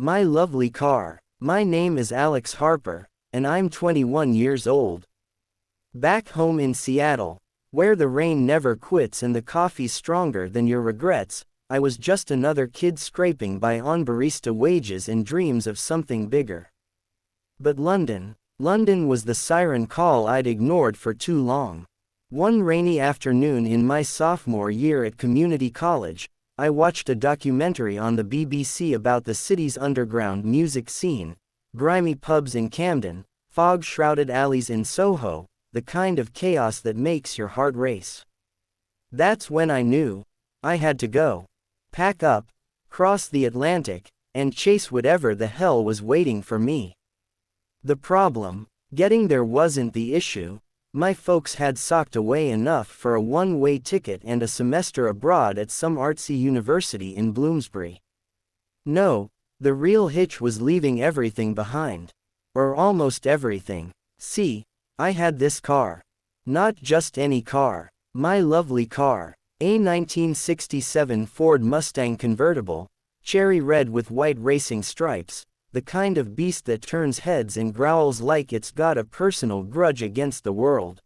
My lovely car. My name is Alex Harper, and I'm 21 years old. Back home in Seattle, where the rain never quits and the coffee's stronger than your regrets, I was just another kid scraping by on barista wages and dreams of something bigger. But London was the siren call I'd ignored for too long. One rainy afternoon in my sophomore year at community college, I watched a documentary on the BBC about the city's underground music scene, grimy pubs in Camden, fog-shrouded alleys in Soho, the kind of chaos that makes your heart race. That's when I knew I had to go. Pack up, cross the Atlantic, and chase whatever the hell was waiting for me. The problem, getting there wasn't the issue. My folks had socked away enough for a one-way ticket and a semester abroad at some artsy university in Bloomsbury. No, the real hitch was leaving everything behind. Or almost everything. See, I had this car. Not just any car. My lovely car. A 1967 Ford Mustang convertible, cherry red with white racing stripes, the kind of beast that turns heads and growls like it's got a personal grudge against the world.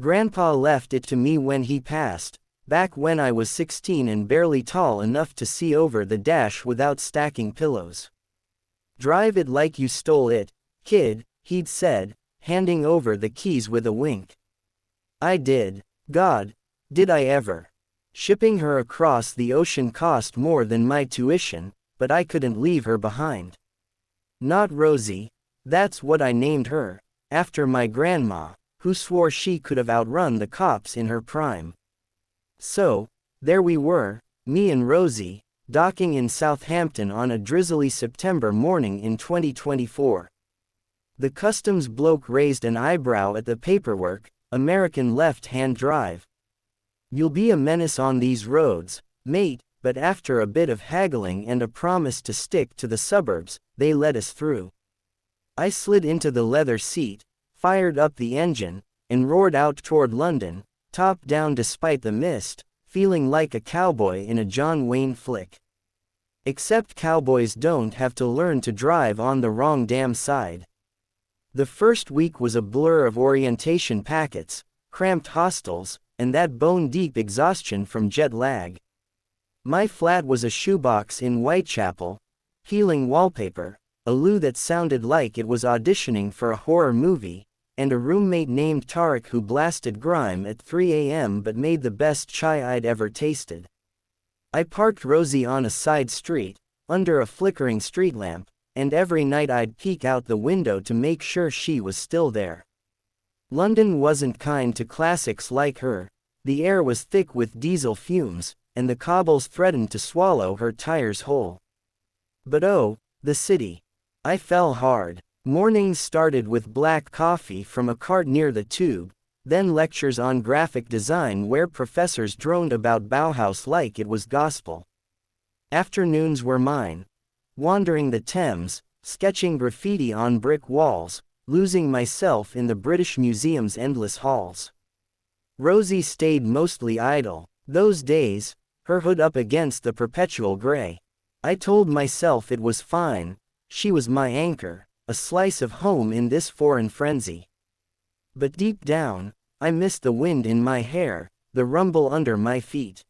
Grandpa left it to me when he passed, back when I was 16 and barely tall enough to see over the dash without stacking pillows. "Drive it like you stole it, kid," he'd said, handing over the keys with a wink. I did. God, did I ever. Shipping her across the ocean cost more than my tuition, but I couldn't leave her behind. Not Rosie, that's what I named her, after my grandma, who swore she could have outrun the cops in her prime. So, there we were, me and Rosie, docking in Southampton on a drizzly September morning in 2024. The customs bloke raised an eyebrow at the paperwork, American left-hand drive. "You'll be a menace on these roads, mate," but after a bit of haggling and a promise to stick to the suburbs, they let us through. I slid into the leather seat, fired up the engine, and roared out toward London, top down despite the mist, feeling like a cowboy in a John Wayne flick. Except cowboys don't have to learn to drive on the wrong damn side. The first week was a blur of orientation packets, cramped hostels, and that bone-deep exhaustion from jet lag. My flat was a shoebox in Whitechapel, peeling wallpaper, a loo that sounded like it was auditioning for a horror movie, and a roommate named Tariq who blasted grime at 3 a.m. but made the best chai I'd ever tasted. I parked Rosie on a side street, under a flickering street lamp, and every night I'd peek out the window to make sure she was still there. London wasn't kind to classics like her. The air was thick with diesel fumes, and the cobbles threatened to swallow her tires whole. But oh, the city. I fell hard. Mornings started with black coffee from a cart near the tube, then lectures on graphic design where professors droned about Bauhaus like it was gospel. Afternoons were mine. Wandering the Thames, sketching graffiti on brick walls, losing myself in the British Museum's endless halls. Rosie stayed mostly idle. Those days, her hood up against the perpetual gray. I told myself it was fine, she was my anchor, a slice of home in this foreign frenzy. But deep down, I missed the wind in my hair, the rumble under my feet.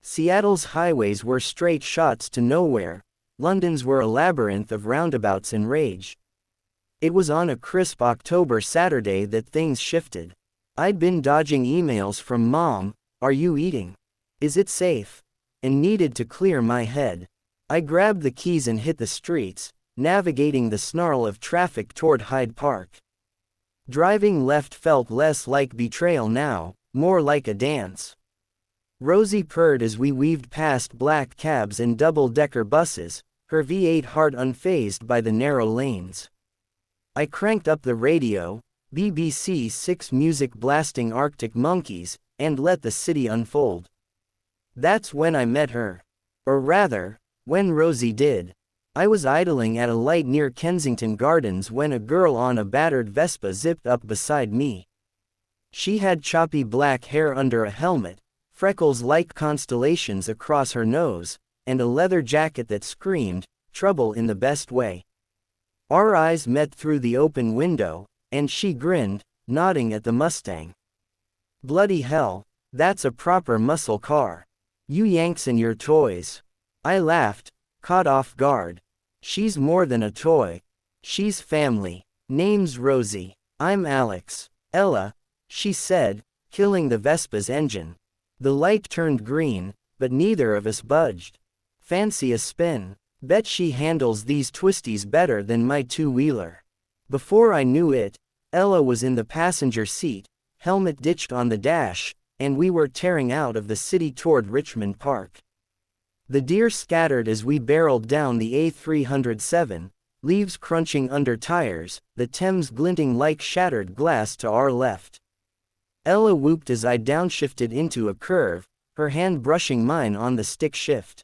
Seattle's highways were straight shots to nowhere, London's were a labyrinth of roundabouts and rage. It was on a crisp October Saturday that things shifted. I'd been dodging emails from Mom, "Are you eating? Is it safe?" and needed to clear my head. I grabbed the keys and hit the streets, navigating the snarl of traffic toward Hyde Park. Driving left felt less like betrayal now, more like a dance. Rosie purred as we weaved past black cabs and double-decker buses, her V8 heart unfazed by the narrow lanes. I cranked up the radio, BBC Six music blasting Arctic Monkeys, and let the city unfold. That's when I met her. Or rather, when Rosie did. I was idling at a light near Kensington Gardens when a girl on a battered Vespa zipped up beside me. She had choppy black hair under a helmet, freckles like constellations across her nose, and a leather jacket that screamed, trouble in the best way. Our eyes met through the open window, and she grinned, nodding at the Mustang. Bloody hell, that's a proper muscle car. You Yanks and your toys. I laughed, caught off guard. She's more than a toy. She's family. Name's Rosie. I'm Alex. Ella, she said, killing the Vespa's engine. The light turned green, but neither of us budged. Fancy a spin. Bet she handles these twisties better than my two-wheeler. Before I knew it, Ella was in the passenger seat, helmet ditched on the dash, and we were tearing out of the city toward Richmond Park. The deer scattered as we barreled down the A307, leaves crunching under tires, the Thames glinting like shattered glass to our left. Ella whooped as I downshifted into a curve, her hand brushing mine on the stick shift.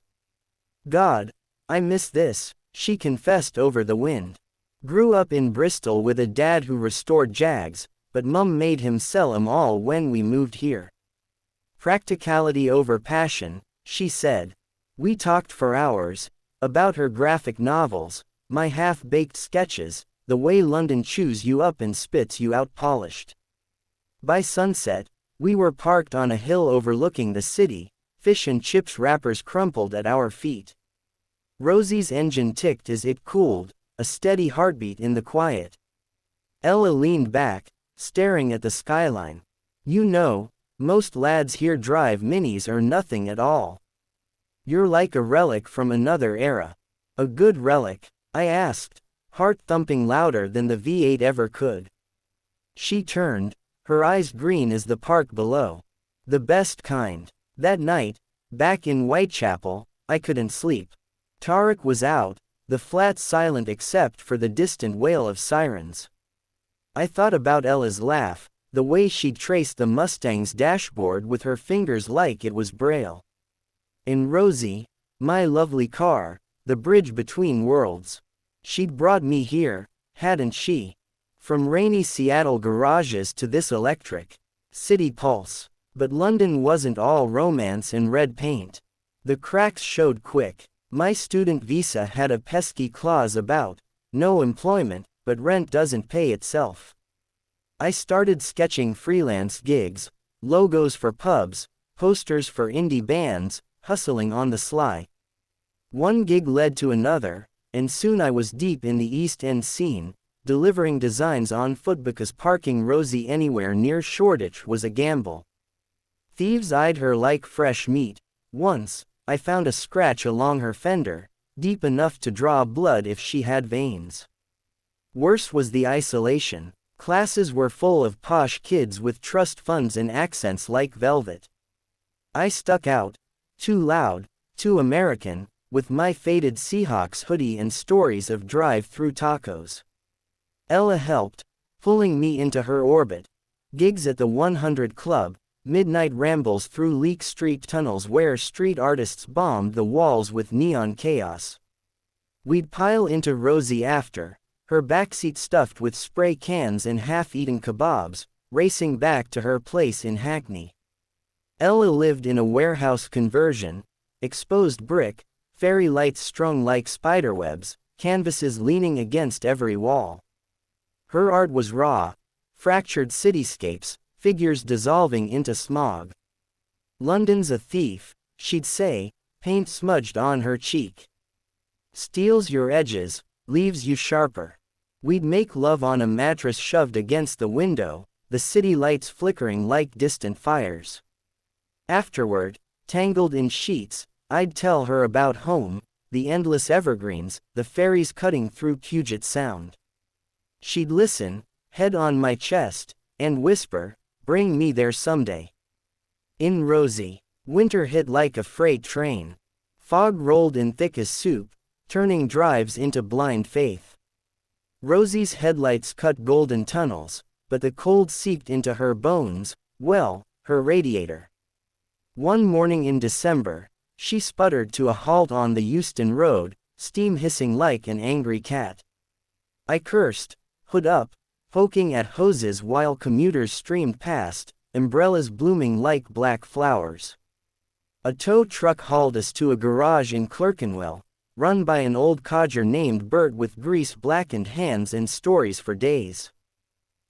God, I miss this, she confessed over the wind. Grew up in Bristol with a dad who restored Jags, but Mum made him sell 'em all when we moved here. Practicality over passion, she said. We talked for hours, about her graphic novels, my half-baked sketches, the way London chews you up and spits you out polished. By sunset, we were parked on a hill overlooking the city, fish and chips wrappers crumpled at our feet. Rosie's engine ticked as it cooled, a steady heartbeat in the quiet. Ella leaned back, staring at the skyline. You know, most lads here drive minis or nothing at all. You're like a relic from another era. A good relic, I asked, heart thumping louder than the V8 ever could. She turned, her eyes green as the park below. The best kind. That night, back in Whitechapel, I couldn't sleep. Tarek was out, the flats silent except for the distant wail of sirens. I thought about Ella's laugh, the way she'd traced the Mustang's dashboard with her fingers like it was Braille. And Rosie, my lovely car, the bridge between worlds. She'd brought me here, hadn't she? From rainy Seattle garages to this electric city pulse. But London wasn't all romance and red paint. The cracks showed quick. My student visa had a pesky clause about no employment, but rent doesn't pay itself. I started sketching freelance gigs, logos for pubs, posters for indie bands, hustling on the sly. One gig led to another, and soon I was deep in the East End scene, delivering designs on foot because parking Rosie anywhere near Shoreditch was a gamble. Thieves eyed her like fresh meat. Once, I found a scratch along her fender, deep enough to draw blood if she had veins. Worse was the isolation. Classes were full of posh kids with trust funds and accents like velvet. I stuck out, too loud, too American, with my faded Seahawks hoodie and stories of drive-through tacos. Ella helped, pulling me into her orbit. Gigs at the 100 Club, midnight rambles through Leek Street tunnels where street artists bombed the walls with neon chaos. We'd pile into Rosie after, her backseat stuffed with spray cans and half-eaten kebabs, racing back to her place in Hackney. Ella lived in a warehouse conversion, exposed brick, fairy lights strung like spiderwebs, canvases leaning against every wall. Her art was raw, fractured cityscapes, figures dissolving into smog. London's a thief, she'd say, paint smudged on her cheek. Steals your edges, leaves you sharper. We'd make love on a mattress shoved against the window, the city lights flickering like distant fires. Afterward, tangled in sheets, I'd tell her about home, the endless evergreens, the ferries cutting through Puget Sound. She'd listen, head on my chest, and whisper, "Bring me there someday." In Rosie, winter hit like a freight train. Fog rolled in thick as soup, turning drives into blind faith. Rosie's headlights cut golden tunnels, but the cold seeped into her bones, well, her radiator. One morning in December, she sputtered to a halt on the Euston Road, steam hissing like an angry cat. I cursed, hood up, poking at hoses while commuters streamed past, umbrellas blooming like black flowers. A tow truck hauled us to a garage in Clerkenwell, run by an old codger named Bert with grease-blackened hands and stories for days.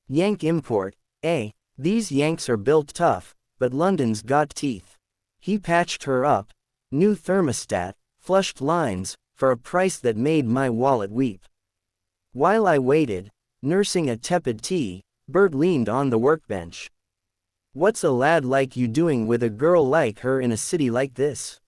Yank import, eh? These Yanks are built tough, but London's got teeth. He patched her up. New thermostat, flushed lines, for a price that made my wallet weep. While I waited, nursing a tepid tea, Bert leaned on the workbench. What's a lad like you doing with a girl like her in a city like this?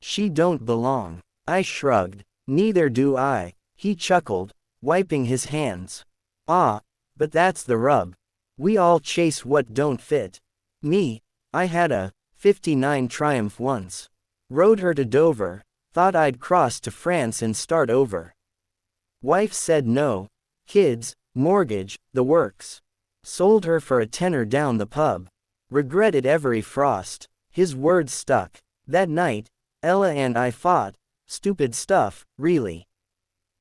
She don't belong. I shrugged. Neither do I, he chuckled, wiping his hands. Ah, but that's the rub. We all chase what don't fit. Me, I had a '59 Triumph once. Rode her to Dover, thought I'd cross to France and start over. Wife said no. Kids, mortgage, the works. Sold her for a tenner down the pub. Regretted every frost. His words stuck. That night, Ella and I fought. Stupid stuff, really.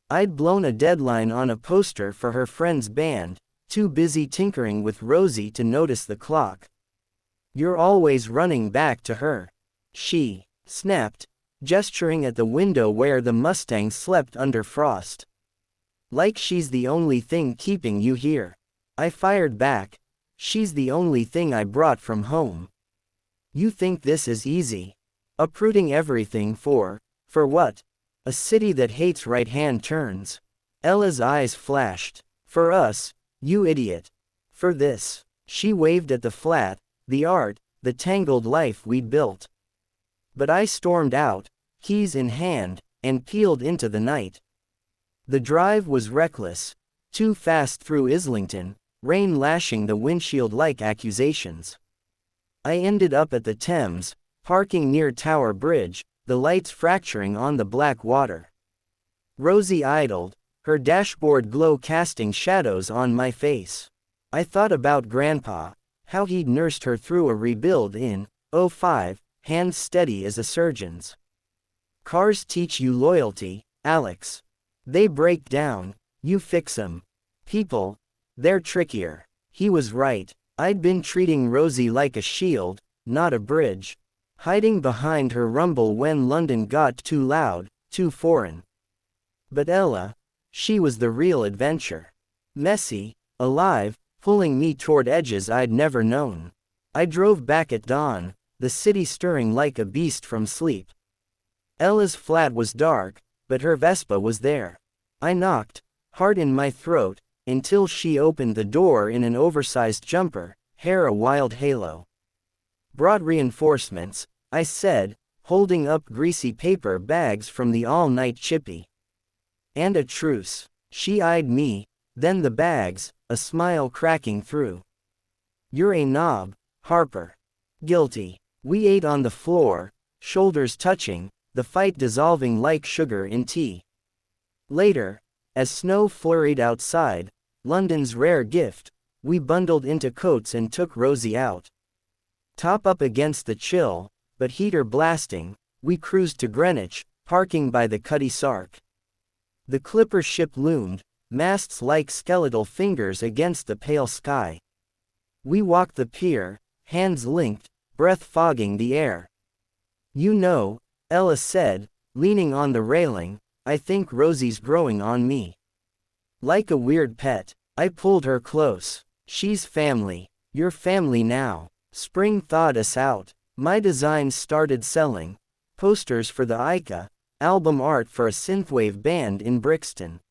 I'd blown a deadline on a poster for her friend's band, too busy tinkering with Rosie to notice the clock. You're always running back to her. She snapped, gesturing at the window where the Mustang slept under frost. Like she's the only thing keeping you here. I fired back. She's the only thing I brought from home. You think this is easy? Uprooting everything for what? A city that hates right-hand turns. Ella's eyes flashed. For us, you idiot. For this. She waved at the flat, the art, the tangled life we'd built. But I stormed out, keys in hand, and peeled into the night. The drive was reckless. Too fast through Islington, rain lashing the windshield like accusations. I ended up at the Thames, parking near Tower Bridge, the lights fracturing on the black water. Rosie idled, her dashboard glow casting shadows on my face. I thought about Grandpa, how he'd nursed her through a rebuild in '05, hands steady as a surgeon's. Cars teach you loyalty, Alex. They break down, you fix 'em. People, they're trickier. He was right. I'd been treating Rosie like a shield, not a bridge. Hiding behind her rumble when London got too loud, too foreign. But Ella, she was the real adventure. Messy, alive, pulling me toward edges I'd never known. I drove back at dawn, the city stirring like a beast from sleep. Ella's flat was dark, but her Vespa was there. I knocked, heart in my throat, until she opened the door in an oversized jumper, hair a wild halo. Brought reinforcements, I said, holding up greasy paper bags from the all-night chippy. And a truce. She eyed me, then the bags, a smile cracking through. You're a knob, Harper. Guilty. We ate on the floor, shoulders touching, the fight dissolving like sugar in tea. Later, as snow flurried outside, London's rare gift, we bundled into coats and took Rosie out. Top up against the chill, but heater blasting, we cruised to Greenwich, parking by the Cutty Sark. The clipper ship loomed, masts like skeletal fingers against the pale sky. We walked the pier, hands linked, breath fogging the air. You know, Ella said, leaning on the railing, I think Rosie's growing on me. Like a weird pet, I pulled her close. She's family. You're family now. Spring thawed us out. My designs started selling. Posters for the Ica, album art for a synthwave band in Brixton.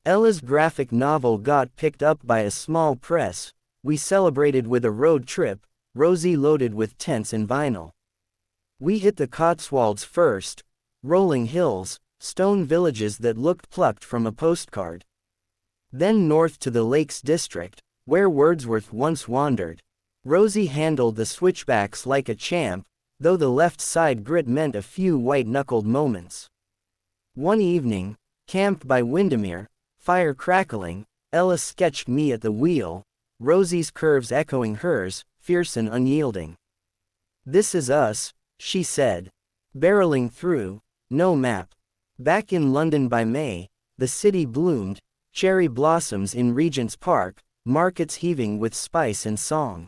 Ella's graphic novel got picked up by a small press. We celebrated with a road trip, Rosie loaded with tents and vinyl. We hit the Cotswolds first, rolling hills, stone villages that looked plucked from a postcard. Then north to the Lakes District, where Wordsworth once wandered. Rosie handled the switchbacks like a champ, though the left side grit meant a few white-knuckled moments. One evening, camped by Windermere, fire crackling, Ella sketched me at the wheel, Rosie's curves echoing hers, fierce and unyielding. This is us, she said. Barreling through, no map. Back in London by May, the city bloomed, cherry blossoms in Regent's Park, markets heaving with spice and song.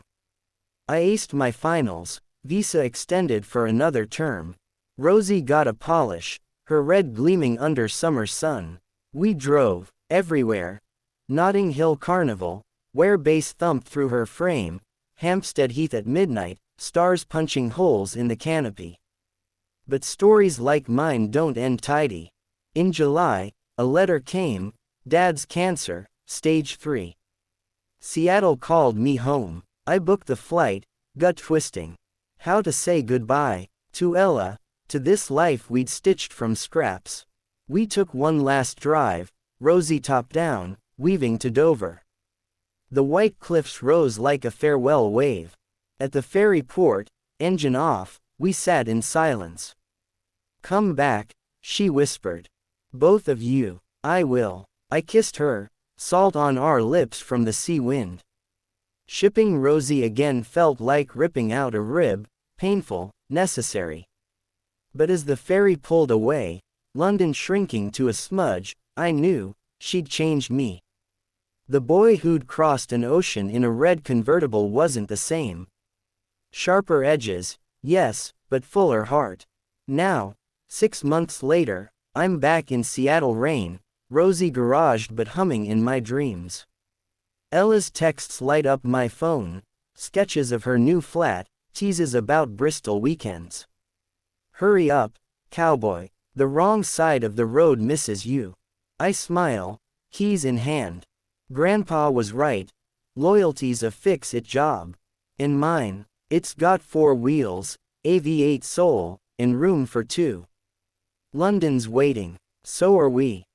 I aced my finals, visa extended for another term. Rosie got a polish, her red gleaming under summer sun. We drove, everywhere. Notting Hill Carnival, where bass thumped through her frame, Hampstead Heath at midnight, stars punching holes in the canopy. But stories like mine don't end tidy. In July, a letter came, Dad's cancer, stage 3. Seattle called me home. I booked the flight, gut twisting. How to say goodbye to Ella, to this life we'd stitched from scraps. We took one last drive, Rosie top down, weaving to Dover. The white cliffs rose like a farewell wave. At the ferry port, engine off, we sat in silence. Come back, she whispered. Both of you. I will. I kissed her, salt on our lips from the sea wind. Shipping Rosie again felt like ripping out a rib, painful, necessary. But as the ferry pulled away, London shrinking to a smudge, I knew, she'd changed me. The boy who'd crossed an ocean in a red convertible wasn't the same. Sharper edges, yes, but fuller heart. Now, 6 months later, I'm back in Seattle rain, Rosie garaged but humming in my dreams. Ella's texts light up my phone, sketches of her new flat, teases about Bristol weekends. Hurry up, cowboy, the wrong side of the road misses you. I smile, keys in hand. Grandpa was right, loyalty's a fix-it job. In mine, it's got 4 wheels, a V8 soul, and room for 2. London's waiting, so are we.